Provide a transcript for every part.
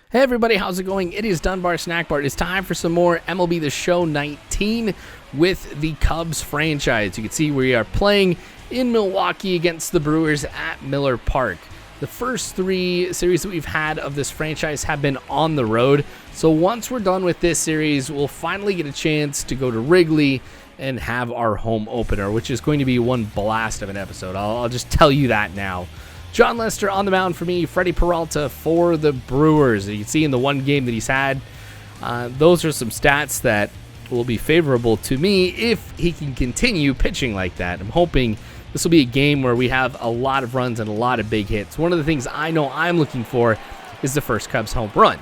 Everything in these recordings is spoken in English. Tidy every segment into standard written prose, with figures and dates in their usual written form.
Hey everybody, how's it going? It is Dunbar Snack Bar. It's time for some more MLB The Show 19 with the Cubs franchise. You can see we are playing in Milwaukee against the Brewers at Miller Park. The first three series that we've had of this franchise have been on the road. So once we're done with this series, we'll finally get a chance to go to Wrigley and have our home opener, which is going to be one blast of an episode. I'll just tell you that now. John Lester on the mound for me, Freddie Peralta for the Brewers. You can see in the one game that he's had, those are some stats that will be favorable to me if he can continue pitching like that. I'm hoping this will be a game where we have a lot of runs and a lot of big hits. One of the things I know I'm looking for is the first Cubs home run.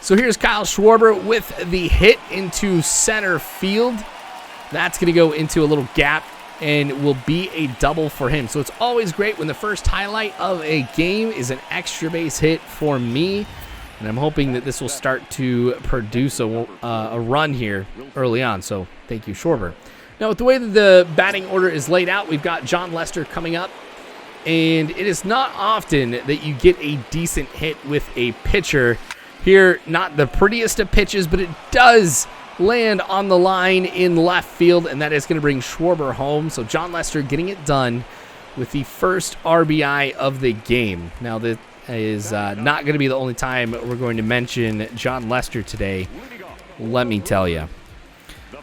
So here's Kyle Schwarber with the hit into center field. That's going to go into a little gap and will be a double for him. So it's always great when the first highlight of a game is an extra base hit for me. And I'm hoping that this will start to produce a run here early on. So thank you, Schwarber. Now, with the way that the batting order is laid out, we've got John Lester coming up. And it is not often that you get a decent hit with a pitcher. Here, not the prettiest of pitches, but it does land on the line in left field, and that is going to bring Schwarber home. So John Lester getting it done with the first RBI of the game. Now, that is not going to be the only time we're going to mention John Lester today, let me tell you.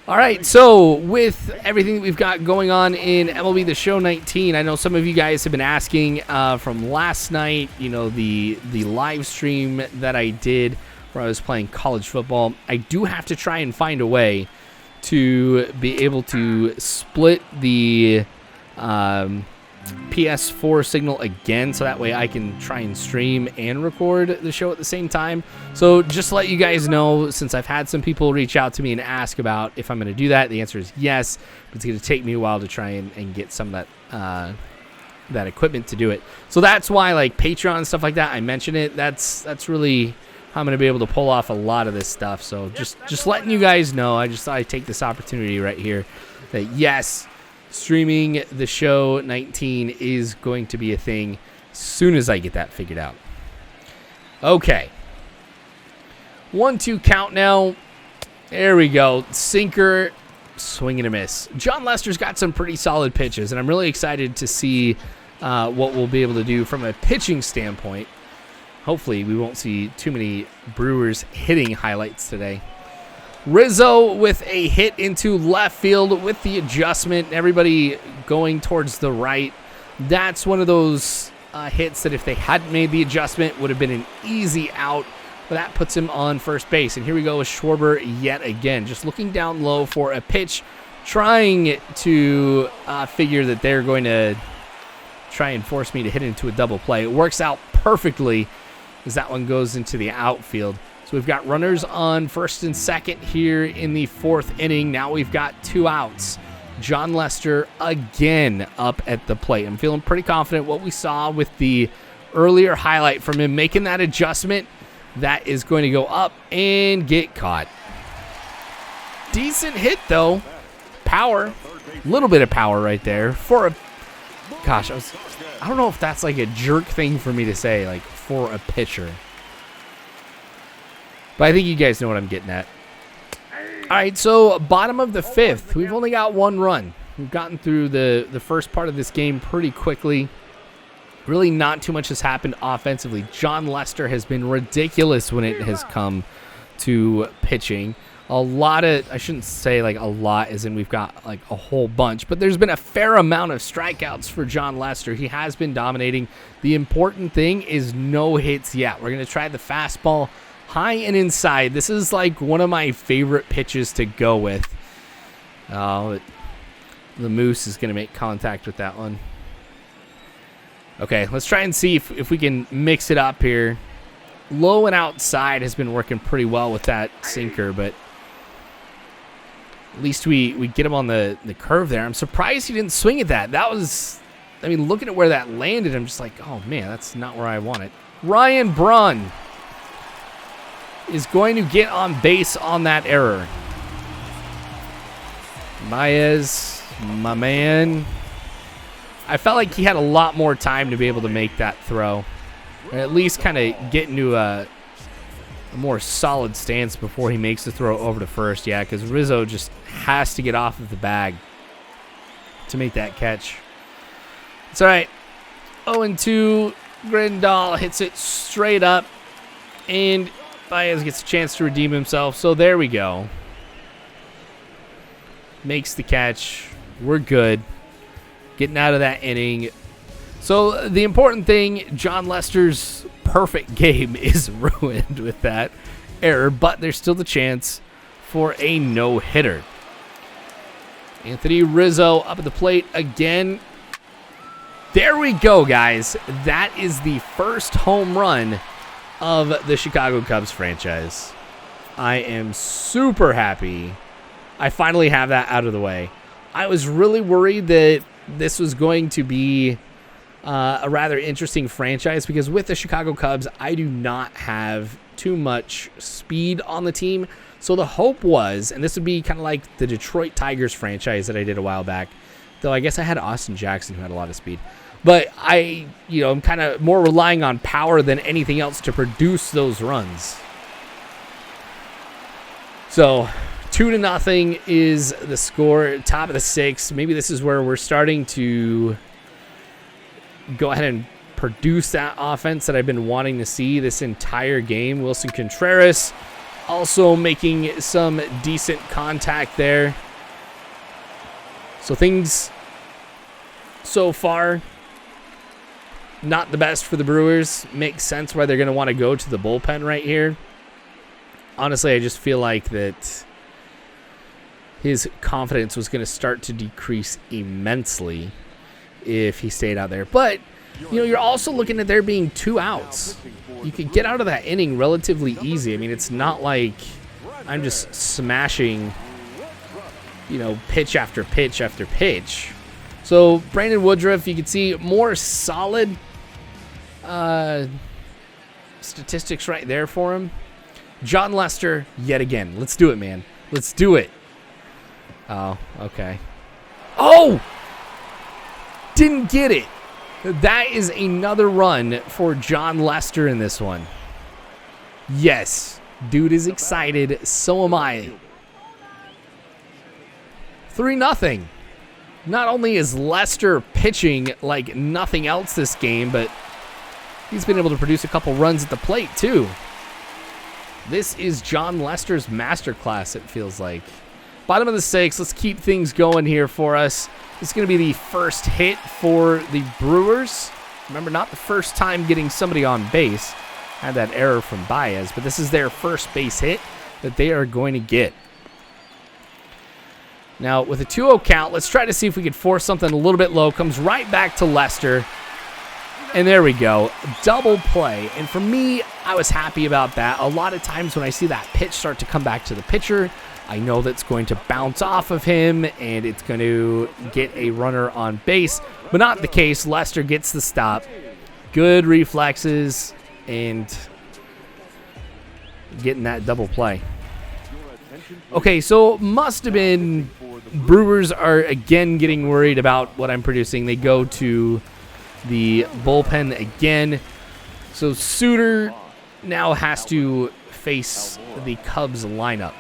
All right, so with everything that we've got going on in MLB The Show 19, I know some of you guys have been asking from last night, you know, the live stream that I did where I was playing college football. I do have to try and find a way to be able to split the PS4 signal again, so that way I can try and stream and record the show at the same time. So just to let you guys know, since I've had some people reach out to me and ask about if I'm going to do that, the answer is yes, but it's going to take me a while to try and get some of that equipment to do it. So that's why, like, Patreon and stuff like that, I mention it. That's really how I'm going to be able to pull off a lot of this stuff. So just letting you guys know, I just thought I'd take this opportunity right here that yes, streaming the show 19 is going to be a thing as soon as I get that figured out. Okay. 1-2 count now. There we go. Sinker, swing and a miss. John Lester's got some pretty solid pitches, and I'm really excited to see what we'll be able to do from a pitching standpoint. Hopefully we won't see too many Brewers hitting highlights today. Rizzo with a hit into left field with the adjustment. Everybody going towards the right. That's one of those hits that if they hadn't made the adjustment would have been an easy out. But that puts him on first base. And here we go with Schwarber yet again. Just looking down low for a pitch. Trying to figure that they're going to try and force me to hit into a double play. It works out perfectly as that one goes into the outfield. So we've got runners on first and second here in the fourth inning. Now we've got 2 outs. John Lester again up at the plate. I'm feeling pretty confident what we saw with the earlier highlight from him making that adjustment. That is going to go up and get caught. Decent hit, though. Power. A little bit of power right there. For a... Gosh, I don't know if that's like a jerk thing for me to say, like, for a pitcher. But I think you guys know what I'm getting at. All right, so bottom of the 5th. We've only got 1 run. We've gotten through the first part of this game pretty quickly. Really not too much has happened offensively. John Lester has been ridiculous when it has come to pitching. A lot of, I shouldn't say like a lot as in we've got like a whole bunch, but there's been a fair amount of strikeouts for John Lester. He has been dominating. The important thing is no hits yet. We're going to try the fastball high and inside. This is like one of my favorite pitches to go with. Oh, the Moose is going to make contact with that one. Okay, let's try and see if we can mix it up here. Low and outside has been working pretty well with that sinker, but at least we get him on the curve there. I'm surprised he didn't swing at that. That was, I mean, looking at where that landed, I'm just like, oh, man, that's not where I want it. Ryan Braun is going to get on base on that error. Baez, my man. I felt like he had a lot more time to be able to make that throw. Or at least kind of get into a a more solid stance before he makes the throw over to first. Yeah, because Rizzo just has to get off of the bag to make that catch. It's all right. 0-2. Grindal hits it straight up, and Baez gets a chance to redeem himself. So there we go. Makes the catch. We're good. Getting out of that inning. So the important thing, John Lester's perfect game is ruined with that error, but there's still the chance for a no-hitter. Anthony Rizzo up at the plate again. There we go, guys. That is the first home run of the Chicago Cubs franchise. I am super happy I finally have that out of the way. I was really worried that this was going to be a rather interesting franchise because with the Chicago Cubs, I do not have too much speed on the team. So the hope was, and this would be kind of like the Detroit Tigers franchise that I did a while back, though I guess I had Austin Jackson who had a lot of speed. But I'm kind of more relying on power than anything else to produce those runs. So 2-0 is the score, top of the sixth. Maybe this is where we're starting to go ahead and produce that offense that I've been wanting to see this entire game. Wilson Contreras also making some decent contact there. So things so far not the best for the Brewers. Makes sense why they're going to want to go to the bullpen right here. Honestly, I just feel like that his confidence was going to start to decrease immensely if he stayed out there. But, you're also looking at there being 2 outs. You could get out of that inning relatively easy. I mean, it's not like I'm just smashing, pitch after pitch after pitch. So, Brandon Woodruff, you can see more solid statistics right there for him. John Lester, yet again. Let's do it, man. Let's do it. Oh, okay. Oh! Didn't get it. That is another run for John Lester in this one. Yes. Dude is excited. So am I. 3-0. Not only is Lester pitching like nothing else this game, but he's been able to produce a couple runs at the plate, too. This is John Lester's masterclass, it feels like. Bottom of the sixth. Let's keep things going here for us. This is going to be the first hit for the Brewers. Remember, not the first time getting somebody on base. Had that error from Baez, but this is their first base hit that they are going to get. Now, with a 2-0 count, let's try to see if we could force something a little bit low. Comes right back to Lester. And there we go. Double play. And for me, I was happy about that. A lot of times when I see that pitch start to come back to the pitcher, I know that's going to bounce off of him and it's going to get a runner on base. But not the case. Lester gets the stop. Good reflexes and getting that double play. Okay, so must have been Brewers are again getting worried about what I'm producing. They go to the bullpen again. So Suter now has to face the Cubs lineup.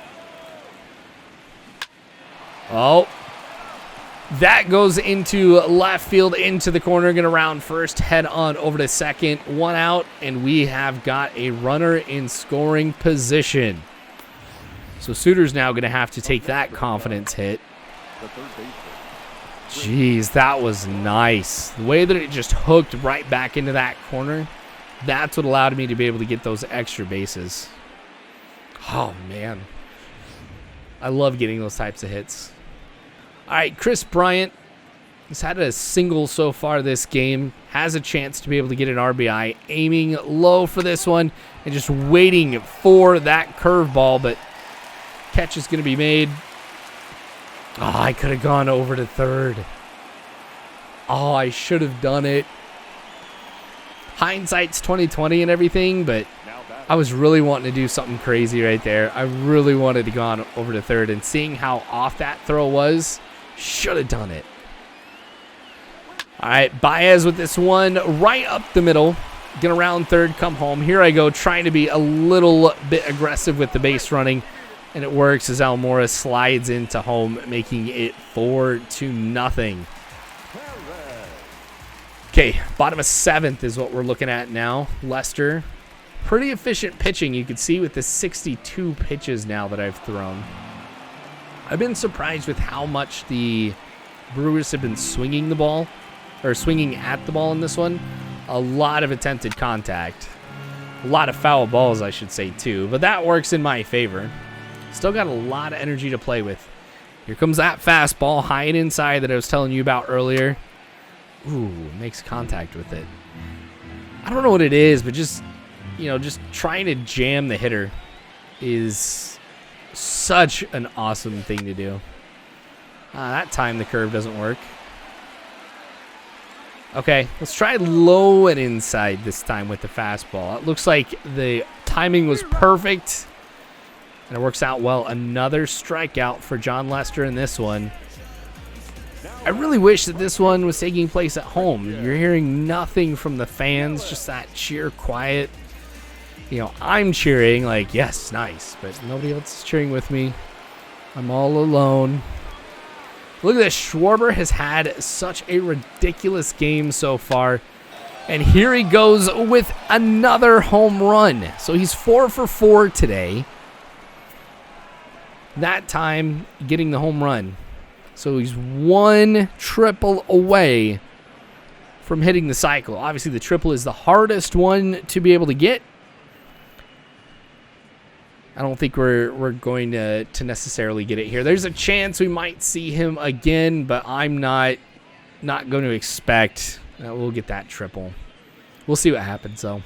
Oh, that goes into left field, into the corner. Going to round first, head on over to second. 1 out, and we have got a runner in scoring position. So Suter's now going to have to take that confidence hit. Jeez, that was nice. The way that it just hooked right back into that corner, that's what allowed me to be able to get those extra bases. Oh, man. I love getting those types of hits. All right, Chris Bryant has had a single so far this game. Has a chance to be able to get an RBI. Aiming low for this one and just waiting for that curveball, but catch is going to be made. Oh, I could have gone over to third. Oh, I should have done it. Hindsight's 20/20 and everything, but I was really wanting to do something crazy right there. I really wanted to go on over to third, and seeing how off that throw was, should have done it. All right, Baez with this one right up the middle. Gonna round third, come home. Here I go, trying to be a little bit aggressive with the base running, and it works as Almora slides into home, making it 4-0. Okay, bottom of 7th is what we're looking at now. Lester, pretty efficient pitching. You can see with the 62 pitches now that I've thrown. I've been surprised with how much the Brewers have been swinging the ball, or swinging at the ball in this one. A lot of attempted contact. A lot of foul balls, I should say, too. But that works in my favor. Still got a lot of energy to play with. Here comes that fastball, high and inside that I was telling you about earlier. Ooh, makes contact with it. I don't know what it is, but just, just trying to jam the hitter is such an awesome thing to do. That time the curve doesn't work. Okay, let's try low and inside this time with the fastball. It looks like the timing was perfect, and it works out well. Another strikeout for John Lester in this one. I really wish that this one was taking place at home. You're hearing nothing from the fans, just that sheer quiet. I'm cheering like, yes, nice, but nobody else is cheering with me. I'm all alone. Look at this. Schwarber has had such a ridiculous game so far. And here he goes with another home run. So he's 4 for 4 today. That time getting the home run. So he's 1 triple away from hitting the cycle. Obviously the triple is the hardest one to be able to get. I don't think we're going to necessarily get it here. There's a chance we might see him again, but I'm not going to expect we'll get that triple. We'll see what happens, though.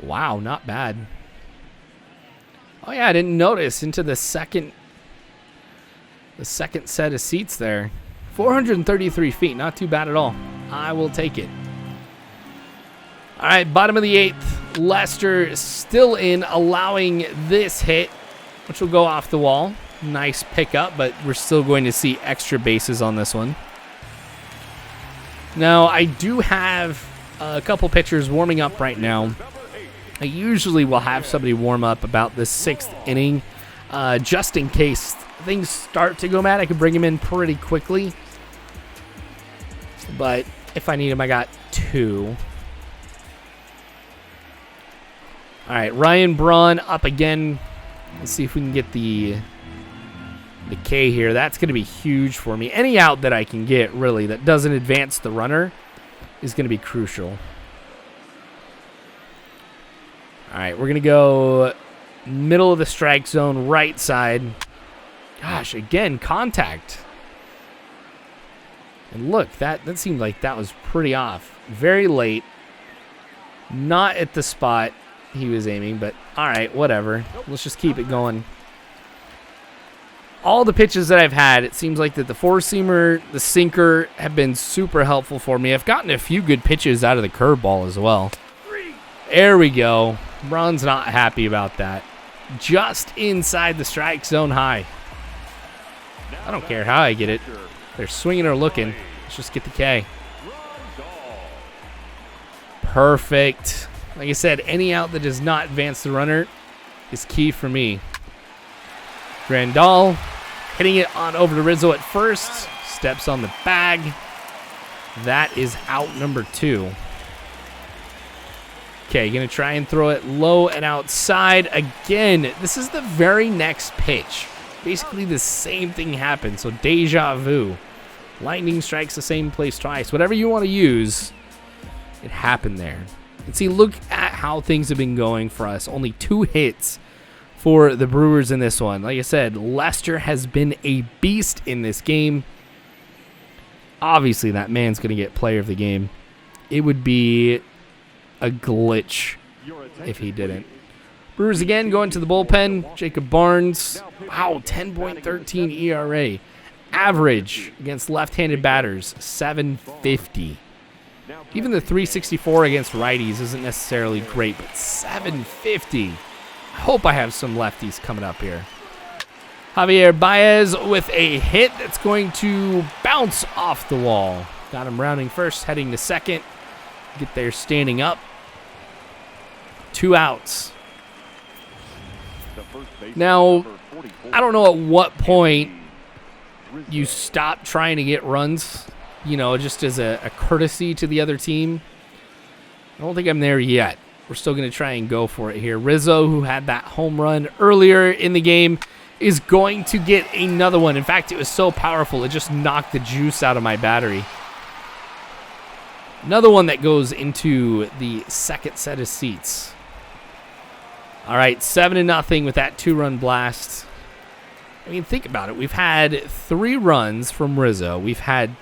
Wow, not bad. Oh, yeah, I didn't notice into the second set of seats there. 433 feet, not too bad at all. I will take it. All right, bottom of the 8th. Lester still in, allowing this hit, which will go off the wall. Nice pickup, but we're still going to see extra bases on this one. Now, I do have a couple pitchers warming up right now. I usually will have somebody warm up about the 6th inning, just in case things start to go bad. I can bring him in pretty quickly. But if I need him, I got 2. All right, Ryan Braun up again. Let's see if we can get the K here. That's going to be huge for me. Any out that I can get, really, that doesn't advance the runner is going to be crucial. All right, we're going to go middle of the strike zone, right side. Gosh, again, contact. And look, that seemed like that was pretty off. Very late. Not at the spot he was aiming, but all right, whatever. Let's just keep it going. All the pitches that I've had, it seems like that the four-seamer, the sinker have been super helpful for me. I've gotten a few good pitches out of the curveball as well. There we go. Braun's not happy about that. Just inside the strike zone high. I don't care how I get it. They're swinging or looking. Let's just get the K. Perfect. Like I said, any out that does not advance the runner is key for me. Grandal hitting it on over to Rizzo at first. Steps on the bag. That is out number 2. Okay, going to try and throw it low and outside. Again, this is the very next pitch. Basically the same thing happened, so deja vu. Lightning strikes the same place twice. Whatever you want to use, it happened there. And see, look at how things have been going for us. Only 2 hits for the Brewers in this one. Like I said, Lester has been a beast in this game. Obviously, that man's going to get player of the game. It would be a glitch if he didn't. Brewers again going to the bullpen. Jacob Barnes. Wow, 10.13 ERA. Average against left-handed batters, 750. Even the 364 against righties isn't necessarily great, but 750. I hope I have some lefties coming up here. Javier Baez with a hit that's going to bounce off the wall. Got him rounding first, heading to second. get there standing up. 2 outs. Now, I don't know at what point you stop trying to get runs, just as a courtesy to the other team. I don't think I'm there yet. We're still going to try and go for it here. Rizzo, who had that home run earlier in the game, is going to get another one. In fact, it was so powerful, it just knocked the juice out of my battery. Another one that goes into the second set of seats. All right, 7-0 with that 2-run blast. I mean, think about it. We've had 3 runs from Rizzo. We've had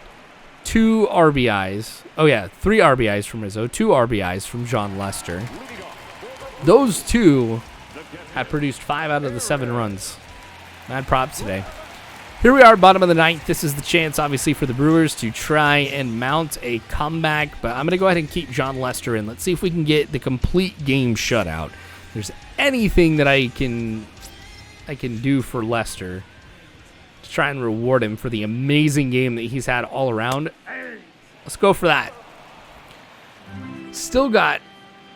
2 RBIs. Oh, yeah, 3 RBIs from Rizzo, 2 RBIs from John Lester. Those 2 have produced 5 out of the 7 runs. Mad props today. Here we are, bottom of the 9th. This is the chance, obviously, for the Brewers to try and mount a comeback, but I'm going to go ahead and keep John Lester in. Let's see if we can get the complete game shutout. If there's anything that I can do for Lester to try and reward him for the amazing game that he's had all around, let's go for that. Still got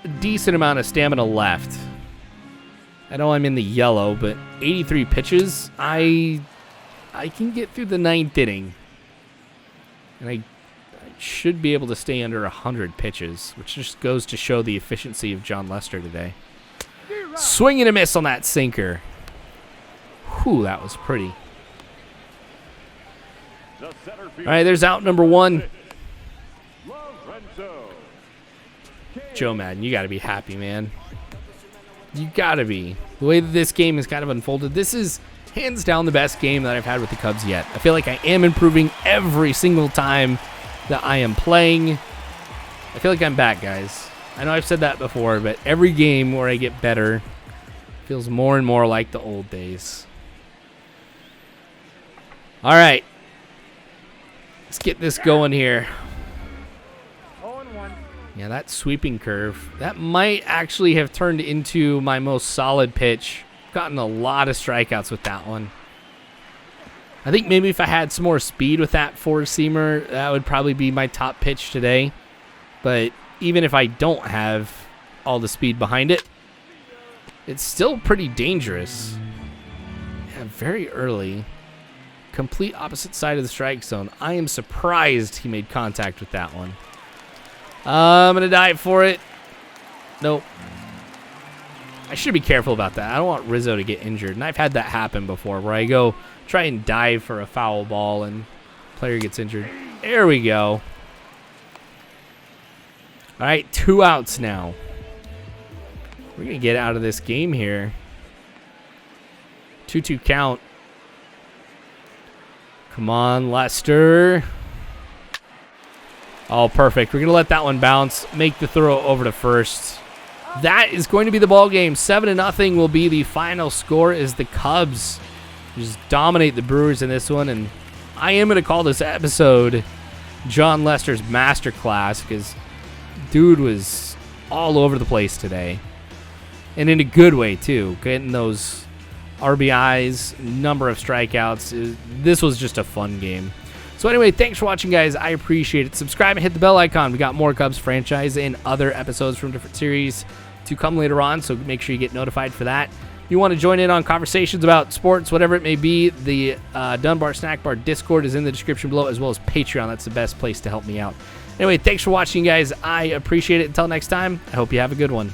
a decent amount of stamina left. I know I'm in the yellow, but 83 pitches, I can get through the 9th inning. And I should be able to stay under 100 pitches, which just goes to show the efficiency of John Lester today. Swing and a miss on that sinker. Whew, that was pretty. All right, there's out number 1. Joe Madden, you got to be happy, man. You got to be. The way that this game has kind of unfolded, this is hands down the best game that I've had with the Cubs yet. I feel like I am improving every single time that I am playing. I feel like I'm back, guys. I know I've said that before, but every game where I get better feels more and more like the old days. All right. Let's get this going here. Yeah, that sweeping curve, that might actually have turned into my most solid pitch. Gotten a lot of strikeouts with that one. I think maybe if I had some more speed with that 4-seamer, that would probably be my top pitch today. But even if I don't have all the speed behind it, it's still pretty dangerous. Yeah, very early. Complete opposite side of the strike zone. I am surprised he made contact with that one. I'm going to dive for it. Nope. I should be careful about that. I don't want Rizzo to get injured. And I've had that happen before where I go try and dive for a foul ball and player gets injured. There we go. All right, 2 outs now. We're going to get out of this game here. 2-2 count. Come on, Lester. Oh, perfect. We're going to let that one bounce, make the throw over to first. That is going to be the ball game. 7-0 will be the final score as the Cubs just dominate the Brewers in this one. And I am going to call this episode John Lester's Masterclass because dude was all over the place today. And in a good way, too. Getting those RBIs, number of strikeouts. This was just a fun game. So anyway, thanks for watching, guys. I appreciate it. Subscribe and hit the bell icon. We got more Cubs franchise and other episodes from different series to come later on, so make sure you get notified for that. If you want to join in on conversations about sports, whatever it may be, the Dunbar Snack Bar Discord is in the description below, as well as Patreon. That's the best place to help me out. Anyway, thanks for watching, guys. I appreciate it. Until next time, I hope you have a good one.